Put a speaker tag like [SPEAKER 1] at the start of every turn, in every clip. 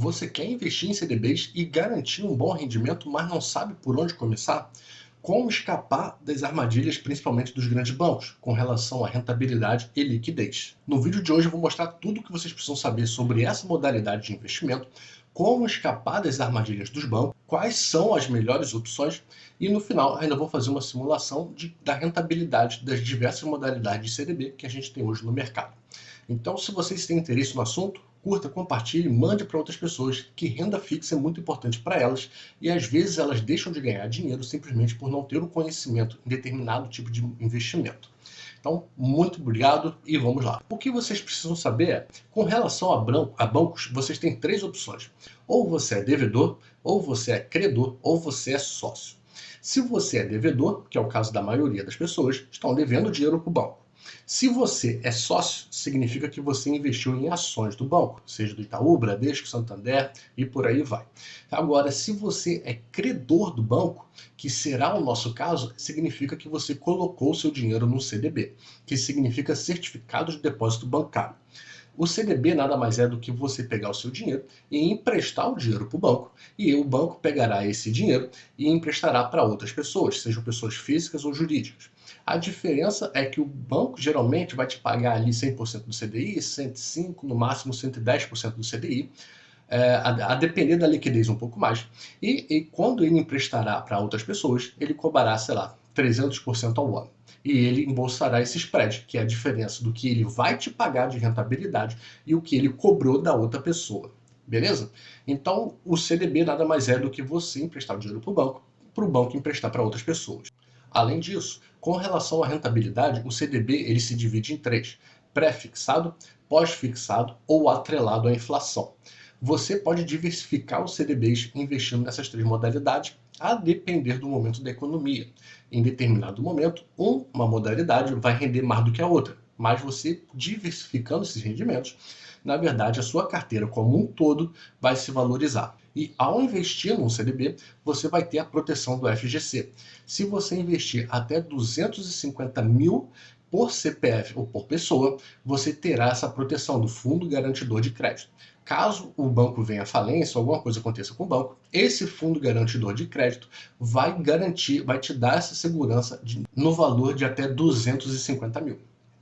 [SPEAKER 1] Você quer investir em CDBs e garantir um bom rendimento, mas não sabe por onde começar? Como escapar das armadilhas, principalmente dos grandes bancos, com relação à rentabilidade e liquidez? No vídeo de hoje eu vou mostrar tudo o que vocês precisam saber sobre essa modalidade de investimento, como escapar das armadilhas dos bancos, quais são as melhores opções e no final ainda vou fazer uma simulação da rentabilidade das diversas modalidades de CDB que a gente tem hoje no mercado. Então, se vocês têm interesse no assunto, curta, compartilhe, mande para outras pessoas, que renda fixa é muito importante para elas e às vezes elas deixam de ganhar dinheiro simplesmente por não ter o conhecimento em determinado tipo de investimento. Então, muito obrigado e vamos lá. O que vocês precisam saber é, com relação a bancos, vocês têm três opções. Ou você é devedor, ou você é credor, ou você é sócio. Se você é devedor, que é o caso da maioria das pessoas, estão devendo dinheiro para o banco. Se você é sócio, significa que você investiu em ações do banco, seja do Itaú, Bradesco, Santander e por aí vai. Agora, se você é credor do banco, que será o nosso caso, significa que você colocou o seu dinheiro no CDB, que significa Certificado de Depósito Bancário. O CDB nada mais é do que você pegar o seu dinheiro e emprestar o dinheiro para o banco, e o banco pegará esse dinheiro e emprestará para outras pessoas, sejam pessoas físicas ou jurídicas. A diferença é que o banco geralmente vai te pagar ali 100% do CDI, 105%, no máximo 110% do CDI, a depender da liquidez um pouco mais. E quando ele emprestará para outras pessoas, ele cobrará, sei lá, 300% ao ano. E ele embolsará esse spread, que é a diferença do que ele vai te pagar de rentabilidade e o que ele cobrou da outra pessoa. Beleza? Então, o CDB nada mais é do que você emprestar o dinheiro para o banco emprestar para outras pessoas. Além disso, com relação à rentabilidade, o CDB ele se divide em três: pré-fixado, pós-fixado ou atrelado à inflação. Você pode diversificar os CDBs investindo nessas três modalidades, a depender do momento da economia. Em determinado momento, uma modalidade vai render mais do que a outra, mas você diversificando esses rendimentos, na verdade, a sua carteira como um todo vai se valorizar. E ao investir num CDB, você vai ter a proteção do FGC. Se você investir até 250 mil por CPF ou por pessoa, você terá essa proteção do Fundo Garantidor de Crédito. Caso o banco venha à falência ou alguma coisa aconteça com o banco, esse Fundo Garantidor de Crédito vai garantir, vai te dar essa segurança no valor de até 250 mil.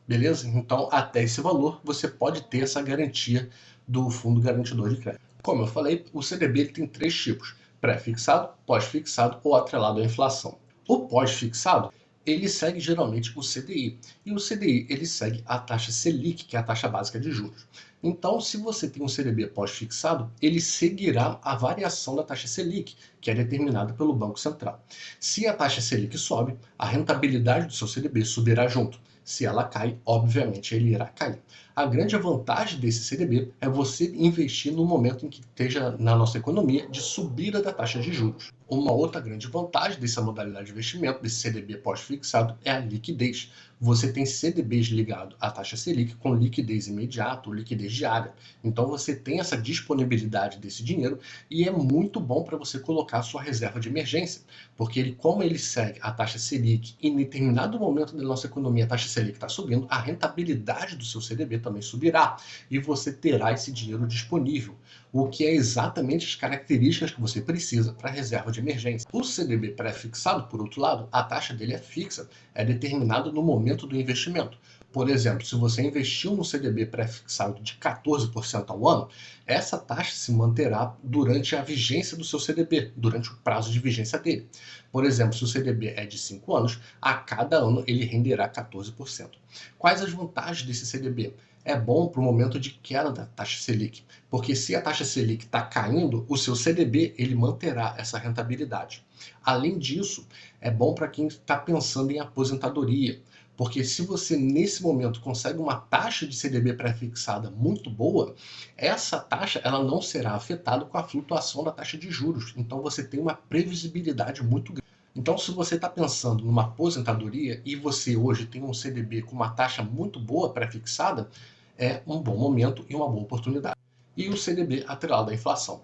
[SPEAKER 1] Beleza? Então, até esse valor, você pode ter essa garantia do Fundo Garantidor de Crédito. Como eu falei, o CDB tem três tipos: pré-fixado, pós-fixado ou atrelado à inflação. O pós-fixado, ele segue geralmente o CDI, e o CDI ele segue a taxa Selic, que é a taxa básica de juros. Então, se você tem um CDB pós-fixado, ele seguirá a variação da taxa Selic, que é determinada pelo Banco Central. Se a taxa Selic sobe, a rentabilidade do seu CDB subirá junto. Se ela cai, obviamente ele irá cair. A grande vantagem desse CDB é você investir no momento em que esteja na nossa economia de subida da taxa de juros. Uma outra grande vantagem dessa modalidade de investimento, desse CDB pós-fixado, é a liquidez. Você tem CDBs ligados à taxa Selic com liquidez imediata ou liquidez diária. Então você tem essa disponibilidade desse dinheiro e é muito bom para você colocar a sua reserva de emergência, porque como ele segue a taxa Selic e em determinado momento da nossa economia a taxa Selic está subindo, a rentabilidade do seu CDB também subirá e você terá esse dinheiro disponível, o que é exatamente as características que você precisa para a reserva de emergência. O CDB pré-fixado, por outro lado, a taxa dele é fixa, é determinada no momento do investimento. Por exemplo, se você investiu no CDB pré-fixado de 14% ao ano, essa taxa se manterá durante a vigência do seu CDB, durante o prazo de vigência dele. Por exemplo, se o CDB é de 5 anos, a cada ano ele renderá 14%. Quais as vantagens desse CDB? É bom para o momento de queda da taxa Selic, porque se a taxa Selic está caindo, o seu CDB ele manterá essa rentabilidade. Além disso, é bom para quem está pensando em aposentadoria, porque se você nesse momento consegue uma taxa de CDB pré-fixada muito boa, essa taxa ela não será afetada com a flutuação da taxa de juros, então você tem uma previsibilidade muito grande. Então, se você está pensando numa aposentadoria e você hoje tem um CDB com uma taxa muito boa pré-fixada, é um bom momento e uma boa oportunidade. E o CDB atrelado à inflação.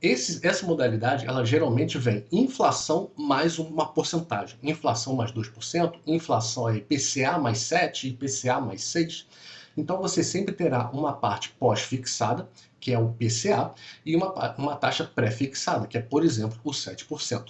[SPEAKER 1] Essa modalidade, ela geralmente vem inflação mais uma porcentagem. Inflação mais 2%, inflação é IPCA mais 7, IPCA mais 6. Então você sempre terá uma parte pós-fixada, que é o PCA, e uma taxa pré-fixada, que é, por exemplo, o 7%.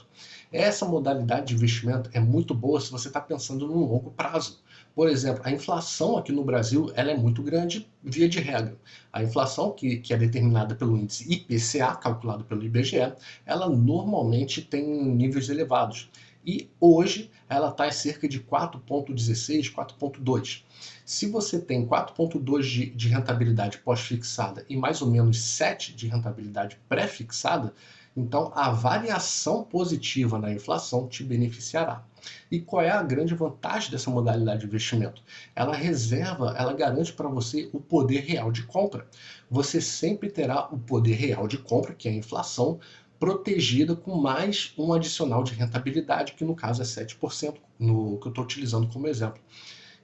[SPEAKER 1] Essa modalidade de investimento é muito boa se você está pensando num longo prazo. Por exemplo, a inflação aqui no Brasil ela é muito grande, via de regra. A inflação, que é determinada pelo índice IPCA, calculado pelo IBGE, ela normalmente tem níveis elevados. E hoje ela está em cerca de 4,16, 4,2. Se você tem 4,2 de rentabilidade pós-fixada e mais ou menos 7 de rentabilidade pré-fixada, então a variação positiva na inflação te beneficiará. E qual é a grande vantagem dessa modalidade de investimento? Ela garante para você o poder real de compra. Você sempre terá o poder real de compra, que é a inflação, protegida com mais um adicional de rentabilidade, que no caso é 7%, no que eu estou utilizando como exemplo.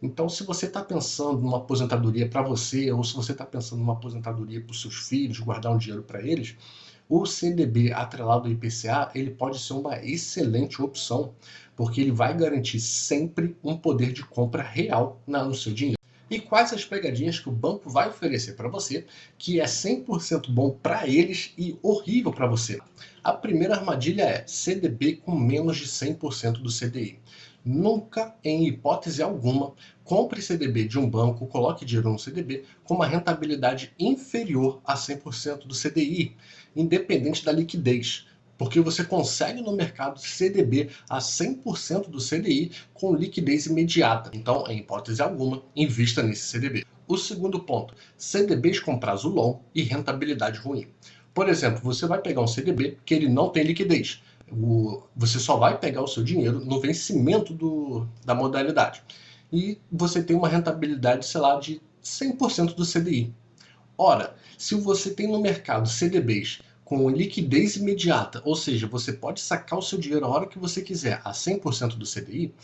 [SPEAKER 1] Então, se você está pensando numa aposentadoria para você, ou se você está pensando numa aposentadoria para os seus filhos, guardar um dinheiro para eles, o CDB atrelado ao IPCA, ele pode ser uma excelente opção, porque ele vai garantir sempre um poder de compra real no seu dinheiro. E quais as pegadinhas que o banco vai oferecer para você, que é 100% bom para eles e horrível para você? A primeira armadilha é CDB com menos de 100% do CDI. Nunca, em hipótese alguma, compre CDB de um banco, coloque dinheiro no CDB com uma rentabilidade inferior a 100% do CDI, independente da liquidez. Porque você consegue no mercado CDB a 100% do CDI com liquidez imediata. Então, em hipótese alguma, invista nesse CDB. O segundo ponto, CDBs com prazo longo e rentabilidade ruim. Por exemplo, você vai pegar um CDB que ele não tem liquidez. Você só vai pegar o seu dinheiro no vencimento da modalidade. E você tem uma rentabilidade, sei lá, de 100% do CDI. Ora, se você tem no mercado CDBs com liquidez imediata, ou seja, você pode sacar o seu dinheiro a hora que você quiser a 100% do CDI,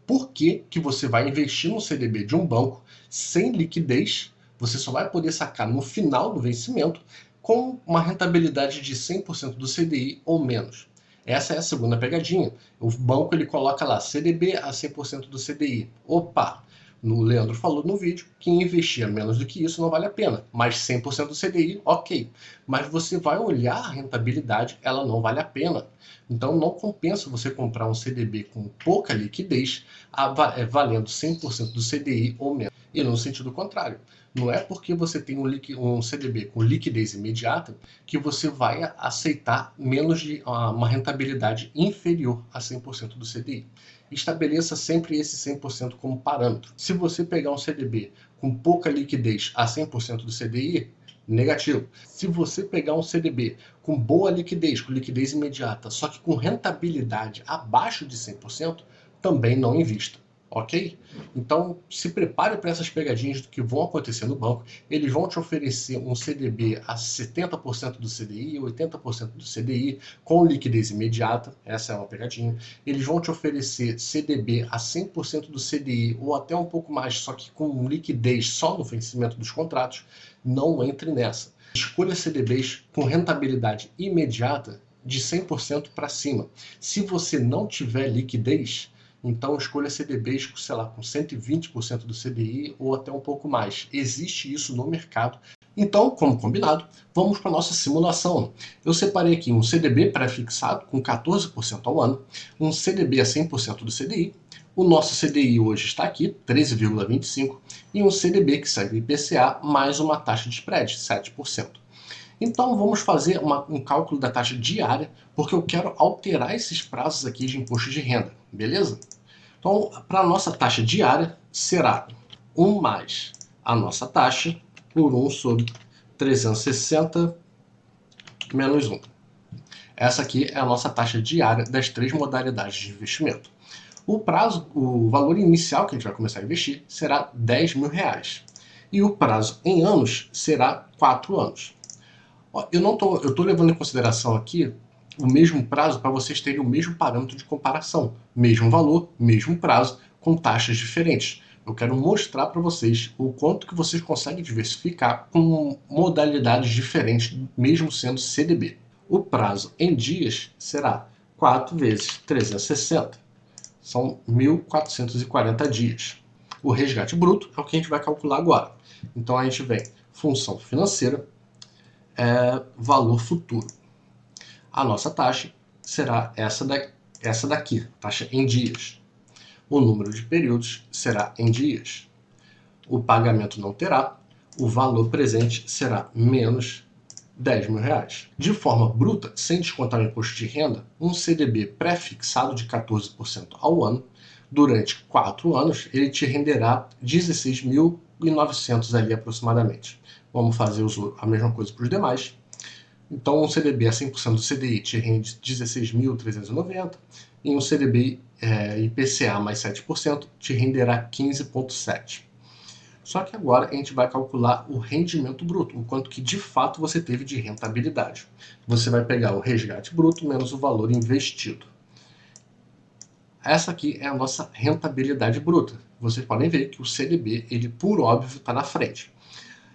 [SPEAKER 1] por que você vai investir no CDB de um banco sem liquidez? Você só vai poder sacar no final do vencimento com uma rentabilidade de 100% do CDI ou menos. Essa é a segunda pegadinha. O banco ele coloca lá CDB a 100% do CDI. Opa! O Leandro falou no vídeo que investir menos do que isso não vale a pena, mas 100% do CDI, ok. Mas você vai olhar a rentabilidade, ela não vale a pena. Então não compensa você comprar um CDB com pouca liquidez, valendo 100% do CDI ou menos. E no sentido contrário, não é porque você tem um CDB com liquidez imediata que você vai aceitar menos de uma rentabilidade inferior a 100% do CDI. Estabeleça sempre esse 100% como parâmetro. Se você pegar um CDB com pouca liquidez a 100% do CDI, negativo. Se você pegar um CDB com boa liquidez, com liquidez imediata, só que com rentabilidade abaixo de 100%, também não invista. Ok? Então, se prepare para essas pegadinhas que vão acontecer no banco. Eles vão te oferecer um CDB a 70% do CDI, 80% do CDI, com liquidez imediata. Essa é uma pegadinha. Eles vão te oferecer CDB a 100% do CDI, ou até um pouco mais, só que com liquidez só no vencimento dos contratos. Não entre nessa. Escolha CDBs com rentabilidade imediata de 100% para cima. Se você não tiver liquidez, então escolha CDBs, sei lá, com 120% do CDI ou até um pouco mais. Existe isso no mercado. Então, como combinado, vamos para a nossa simulação. Eu separei aqui um CDB pré-fixado com 14% ao ano, um CDB a 100% do CDI, o nosso CDI hoje está aqui, 13,25%, e um CDB que segue o IPCA mais uma taxa de spread, 7%. Então vamos fazer um cálculo da taxa diária, porque eu quero alterar esses prazos aqui de imposto de renda, beleza? Então, para a nossa taxa diária, será 1 mais a nossa taxa por 1 sobre 360 menos 1. Essa aqui é a nossa taxa diária das três modalidades de investimento. O valor inicial que a gente vai começar a investir será R$10.000. E o prazo em anos será 4 anos. Eu estou levando em consideração aqui o mesmo prazo para vocês terem o mesmo parâmetro de comparação. Mesmo valor, mesmo prazo, com taxas diferentes. Eu quero mostrar para vocês o quanto que vocês conseguem diversificar com modalidades diferentes, mesmo sendo CDB. O prazo em dias será 4 vezes 360. São 1.440 dias. O resgate bruto é o que a gente vai calcular agora. Então a gente vem função financeira, valor futuro. A nossa taxa será essa daqui, taxa em dias. O número de períodos será em dias. O pagamento não terá, o valor presente será menos R$ 10.000. De forma bruta, sem descontar o imposto de renda, um CDB pré-fixado de 14% ao ano, durante 4 anos, ele te renderá 16.900 ali aproximadamente. Vamos fazer a mesma coisa para os demais. Então, um CDB a 100% do CDI te rende 16.390 e um CDB IPCA mais 7% te renderá 15,7. Só que agora a gente vai calcular o rendimento bruto, o quanto que de fato você teve de rentabilidade. Você vai pegar o resgate bruto menos o valor investido. Essa aqui é a nossa rentabilidade bruta. Vocês podem ver que o CDB, ele por óbvio está na frente.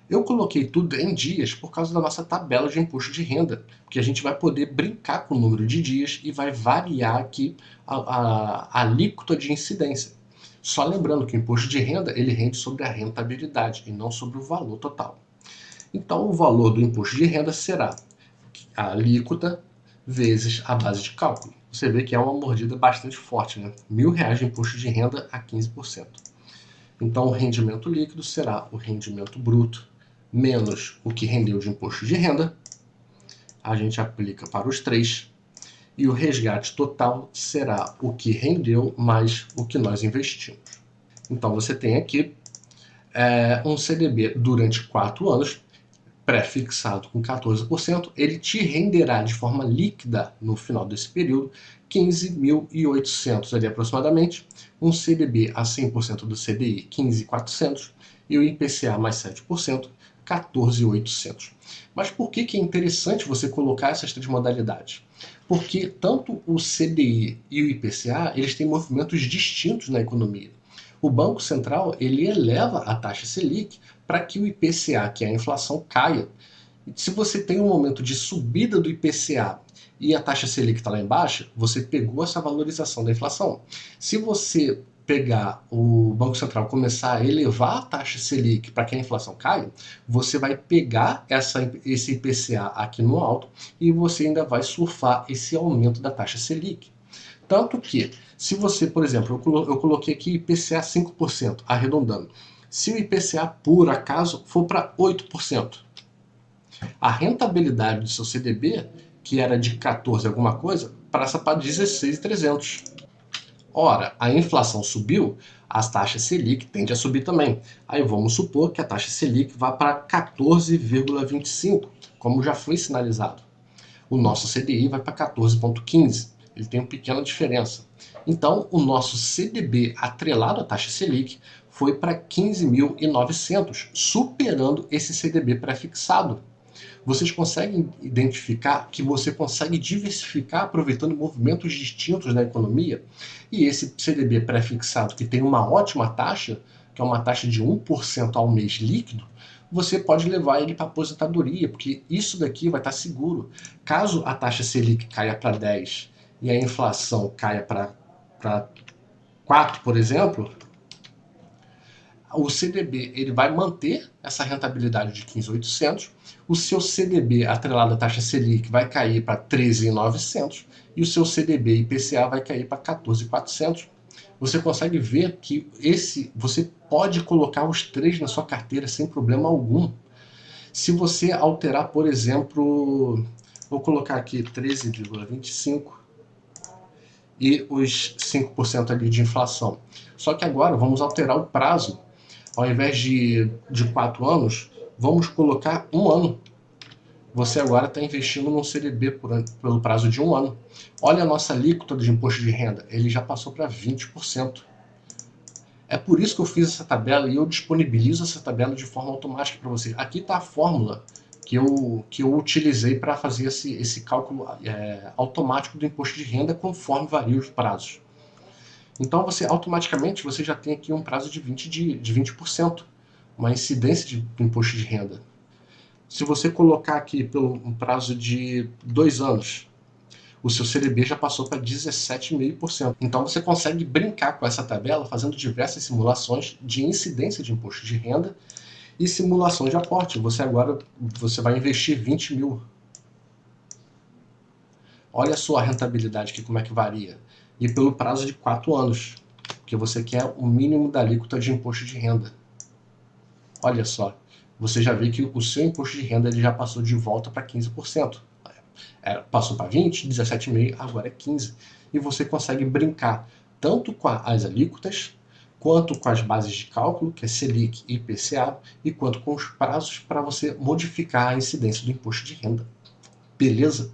[SPEAKER 1] Eu coloquei tudo em dias por causa da nossa tabela de imposto de renda, que a gente vai poder brincar com o número de dias e vai variar aqui a alíquota de incidência. Só lembrando que o imposto de renda ele rende sobre a rentabilidade e não sobre o valor total. Então, o valor do imposto de renda será a alíquota vezes a base de cálculo. Você vê que é uma mordida bastante forte, né? R$ 1.000 de imposto de renda a 15%. Então, o rendimento líquido será o rendimento bruto menos o que rendeu de imposto de renda. A gente aplica para os três. E o resgate total será o que rendeu mais o que nós investimos. Então, você tem aqui um CDB durante 4 anos, pré-fixado com 14%, ele te renderá de forma líquida no final desse período 15.800 ali aproximadamente, um CDB a 100% do CDI 15.400 e o IPCA mais 7% 14.800. Mas por que é interessante você colocar essas três modalidades? Porque tanto o CDI e o IPCA eles têm movimentos distintos na economia. O Banco Central ele eleva a taxa Selic para que o IPCA, que é a inflação, caia. Se você tem um momento de subida do IPCA e a taxa Selic está lá embaixo, você pegou essa valorização da inflação. Se você pegar o Banco Central começar a elevar a taxa Selic para que a inflação caia, você vai pegar esse IPCA aqui no alto e você ainda vai surfar esse aumento da taxa Selic. Tanto que, se você, por exemplo, eu coloquei aqui IPCA 5%, arredondando. Se o IPCA, por acaso, for para 8%, a rentabilidade do seu CDB, que era de 14 alguma coisa, passa para 16.300. Ora, a inflação subiu, as taxas Selic tendem a subir também. Aí vamos supor que a taxa Selic vá para 14,25, como já foi sinalizado. O nosso CDI vai para 14,15. Ele tem uma pequena diferença. Então, o nosso CDB atrelado à taxa Selic foi para 15.900, superando esse CDB pré-fixado. Vocês conseguem identificar que você consegue diversificar aproveitando movimentos distintos na economia? E esse CDB pré-fixado, que tem uma ótima taxa, que é uma taxa de 1% ao mês líquido, você pode levar ele para aposentadoria, porque isso daqui vai estar seguro. Caso a taxa Selic caia para 10 e a inflação caia para 4, por exemplo, o CDB ele vai manter essa rentabilidade de 15.800, o seu CDB atrelado à taxa Selic vai cair para 13.900 e o seu CDB IPCA vai cair para 14.400. Você consegue ver que você pode colocar os três na sua carteira sem problema algum. Se você alterar, por exemplo, vou colocar aqui 13,25 e os 5% ali de inflação. Só que agora vamos alterar o prazo. Ao invés de 4 anos, vamos colocar 1 ano. Você agora está investindo num CDB pelo prazo de 1 ano. Olha a nossa alíquota de imposto de renda, ele já passou para 20%. É por isso que eu fiz essa tabela e eu disponibilizo essa tabela de forma automática para você. Aqui está a fórmula que eu utilizei para fazer esse cálculo automático do imposto de renda conforme variam os prazos. Então, automaticamente você já tem aqui um prazo de 20%, uma incidência de imposto de renda. Se você colocar aqui pelo um prazo de 2 anos, o seu CDB já passou para 17,5%. Então você consegue brincar com essa tabela fazendo diversas simulações de incidência de imposto de renda E simulação de aporte, você vai investir 20 mil. Olha só a rentabilidade aqui, como é que varia. E pelo prazo de 4 anos, porque você quer o mínimo da alíquota de imposto de renda. Olha só, você já vê que o seu imposto de renda ele já passou de volta para 15%. Passou para 20, 17,5, agora é 15. E você consegue brincar tanto com as alíquotas, quanto com as bases de cálculo, que é Selic e IPCA, e quanto com os prazos para você modificar a incidência do imposto de renda. Beleza?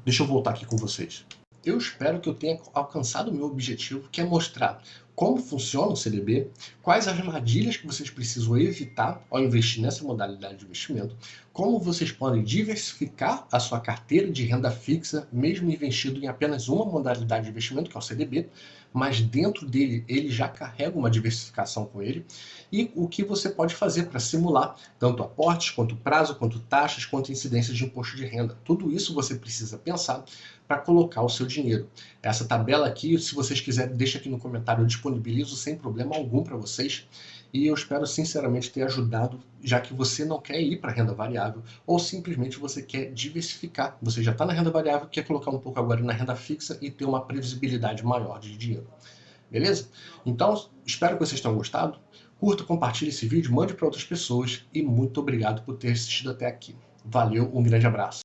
[SPEAKER 1] Deixa eu voltar aqui com vocês. Eu espero que eu tenha alcançado o meu objetivo, que é mostrar como funciona o CDB, quais as armadilhas que vocês precisam evitar ao investir nessa modalidade de investimento, como vocês podem diversificar a sua carteira de renda fixa, mesmo investindo em apenas uma modalidade de investimento, que é o CDB, mas dentro dele ele já carrega uma diversificação com ele, e o que você pode fazer para simular tanto aportes, quanto prazo, quanto taxas, quanto incidência de imposto de renda. Tudo isso você precisa pensar para colocar o seu dinheiro. Essa tabela aqui, se vocês quiserem, deixa aqui no comentário, eu disponibilizo sem problema algum para vocês. E eu espero sinceramente ter ajudado, já que você não quer ir para a renda variável, ou simplesmente você quer diversificar. Você já está na renda variável, quer colocar um pouco agora na renda fixa e ter uma previsibilidade maior de dinheiro. Beleza? Então, espero que vocês tenham gostado. Curta, compartilhe esse vídeo, mande para outras pessoas e muito obrigado por ter assistido até aqui. Valeu, um grande abraço.